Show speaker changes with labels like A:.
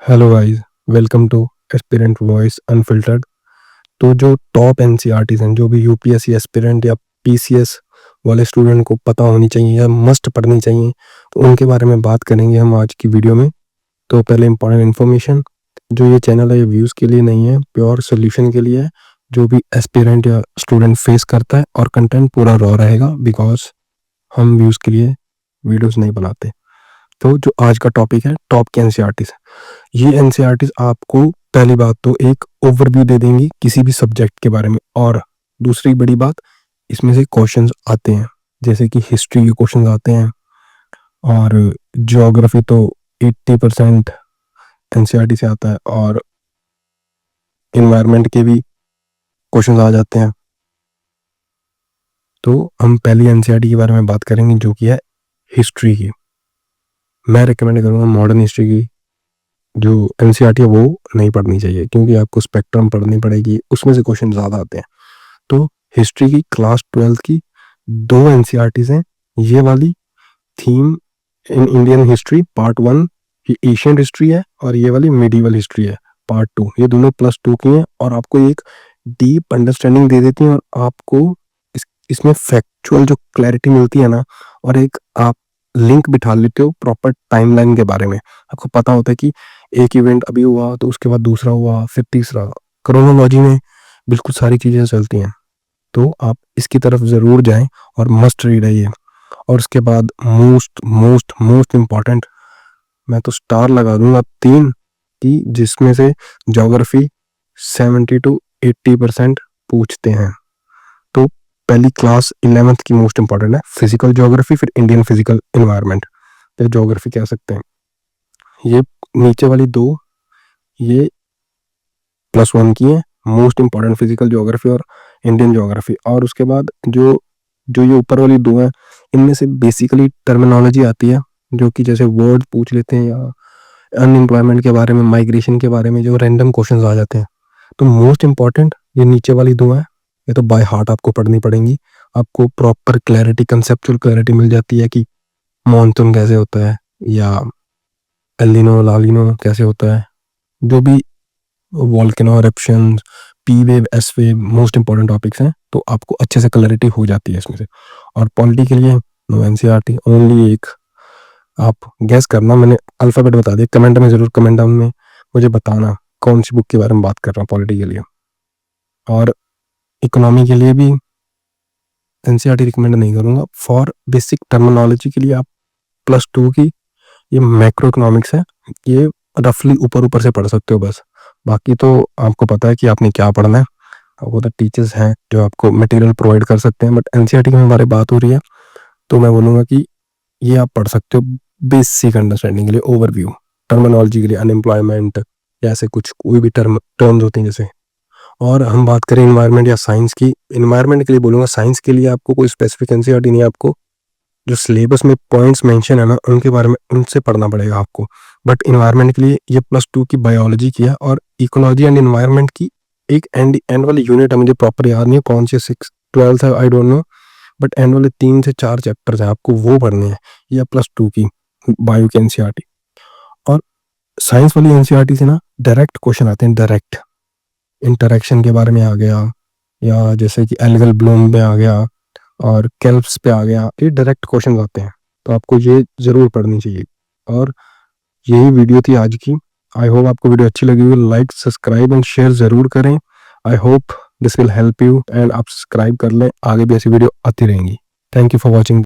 A: Hello guys, welcome to aspirant voice unfiltered. तो जो top NCERTs हैं, जो भी यूपीएससी एस्पिरेंट या पीसीएस वाले स्टूडेंट को पता होनी चाहिए या मस्ट पढ़नी चाहिए, तो उनके बारे में बात करेंगे हम आज की वीडियो में। तो पहले इंपॉर्टेंट इन्फॉर्मेशन, जो ये चैनल है ये व्यूज़ के लिए नहीं है, प्योर सोल्यूशन के लिए है। जो भी एस्पिरेंट या स्टूडेंट फेस करता है और कंटेंट पूरा रॉ रहेगा, बिकॉज हम व्यूज़ के लिए वीडियोज़ नहीं बनाते। तो जो आज का टॉपिक है, टॉप के एनसीईआरटीज़। ये एनसीईआरटीज़ आपको पहली बात तो एक ओवरव्यू दे देंगी किसी भी सब्जेक्ट के बारे में, और दूसरी बड़ी बात, इसमें से क्वेश्चंस आते हैं, जैसे कि हिस्ट्री के क्वेश्चंस आते हैं, और ज्योग्राफी तो 80% एनसीईआरटी से आता है, और इन्वायरमेंट के भी क्वेश्चंस आ जाते हैं। तो हम पहली एनसीईआरटी के बारे में बात करेंगे, जो कि है हिस्ट्री की। मैं रिकमेंड करूँगा मॉडर्न हिस्ट्री की जो एनसीईआरटी है वो नहीं पढ़नी चाहिए, क्योंकि आपको स्पेक्ट्रम पढ़नी पड़ेगी, उसमें से क्वेश्चन ज़्यादा आते हैं। तो हिस्ट्री की क्लास 12 की 2 एनसीईआरटीज़ हैं। ये वाली theme in Indian history part 1 ये एशियन हिस्ट्री है, और ये वाली मिडीवल हिस्ट्री है पार्ट 2। ये दोनों +2 की हैं, और आपको एक डीप अंडरस्टैंडिंग दे देती हैं, और आपको इसमें फैक्चुअल जो क्लैरिटी मिलती है ना, और एक आप लिंक बिठा लेते हो प्रॉपर टाइमलाइन के बारे में। आपको पता होता है कि एक इवेंट अभी हुआ तो उसके बाद दूसरा हुआ, फिर तीसरा, क्रोनोलॉजी में बिल्कुल सारी चीज़ें चलती हैं। तो आप इसकी तरफ ज़रूर जाएं, और मस्ट रीड है ये। और उसके बाद मोस्ट मोस्ट मोस्ट इम्पॉर्टेंट, मैं तो स्टार लगा दूंगा 3 की, जिसमें से ज्योग्राफी 70 to 80% पूछते हैं। तो पहली क्लास 11th की मोस्ट इंपॉर्टेंट है फिजिकल ज्योग्राफी, फिर इंडियन फिजिकल इन्वायरमेंट, फिर ज्योग्राफी कह सकते हैं। ये नीचे वाली 2 ये +1 की है, मोस्ट इंपॉर्टेंट फिजिकल ज्योग्राफी और इंडियन ज्योग्राफी। और उसके बाद जो जो ये ऊपर वाली 2 हैं, इनमें से बेसिकली टर्मिनोलॉजी आती है, जो कि जैसे वर्ड पूछ लेते हैं, या अनएम्प्लॉयमेंट के बारे में, माइग्रेशन के बारे में जो रैंडम क्वेश्चंस आ जाते हैं। तो मोस्ट इंपॉर्टेंट ये नीचे वाली 2 हैं, ये तो बाय हार्ट आपको पढ़नी पड़ेंगी। आपको प्रॉपर क्लैरिटी, कंसेप्चुअल क्लैरिटी मिल जाती है कि मॉनसून कैसे होता है, या एलिनो लालिनो कैसे होता है, जो भी volcano eruption, P wave, S wave, most important topics हैं। तो आपको अच्छे से क्लैरिटी हो जाती है इसमें से। और पॉलिटी के लिए नो एनसीईआरटी, ओनली एक आप गैस करना, मैंने अल्फ़ाबेट बता दिया, कमेंट में ज़रूर, कमेंट डाउन में मुझे बताना कौन सी बुक के बारे में बात कर रहा हूँ पॉलिटी के लिए। और इकोनॉमी के लिए भी एनसीईआरटी रिकमेंड नहीं करूँगा। फॉर बेसिक टर्मिनोलॉजी के लिए आप +2 की ये मैक्रो इकोनॉमिक्स है, ये रफली ऊपर ऊपर से पढ़ सकते हो बस। बाकी तो आपको पता है कि आपने क्या पढ़ना है, आपको तो टीचर्स हैं जो आपको मटेरियल प्रोवाइड कर सकते हैं। बट एनसीईआरटी में हमारी बात हो रही है, तो मैं बोलूँगा कि ये आप पढ़ सकते हो बेसिक अंडरस्टैंडिंग के लिए, ओवरव्यू, टर्मिनोलॉजी के लिए, अनएम्प्लॉयमेंट या ऐसे कुछ कोई भी टर्म्स होते हैं जैसे। और हम बात करें इन्वायरमेंट या साइंस की, इन्वायरमेंट के लिए बोलूँगा, साइंस के लिए आपको कोई स्पेसिफिक एनसीईआरटी नहीं है, आपको जो सिलेबस में पॉइंट्स मेंशन है ना, उनके बारे में उनसे पढ़ना पड़ेगा आपको। बट इन्वायरमेंट के लिए ये +2 की बायोलॉजी की है, और इकोलॉजी एंड इन्वायरमेंट की एक एंड वाली यूनिट है, मुझे प्रॉपर याद नहीं है कौन से 12th है, I don't know, but and वाले 3 से 4 चैप्टर्स हैं, आपको वो पढ़ने हैं। ये +2 की बायो की एनसीईआरटी। और साइंस वाली एनसीईआरटी से ना डायरेक्ट क्वेश्चन आते हैं, डायरेक्ट इंटरेक्शन के बारे में आ गया, या जैसे कि एल्गल ब्लूम में आ गया, और कैल्प्स पे आ गया, ये डायरेक्ट क्वेश्चन आते हैं। तो आपको ये ज़रूर पढ़नी चाहिए। और यही वीडियो थी आज की। आई होप आपको वीडियो अच्छी लगी होगी। लाइक, सब्सक्राइब एंड शेयर ज़रूर करें। I hope this will help you, and आप सब्सक्राइब कर लें, आगे भी ऐसी वीडियो आती रहेंगी। Thank you for watching.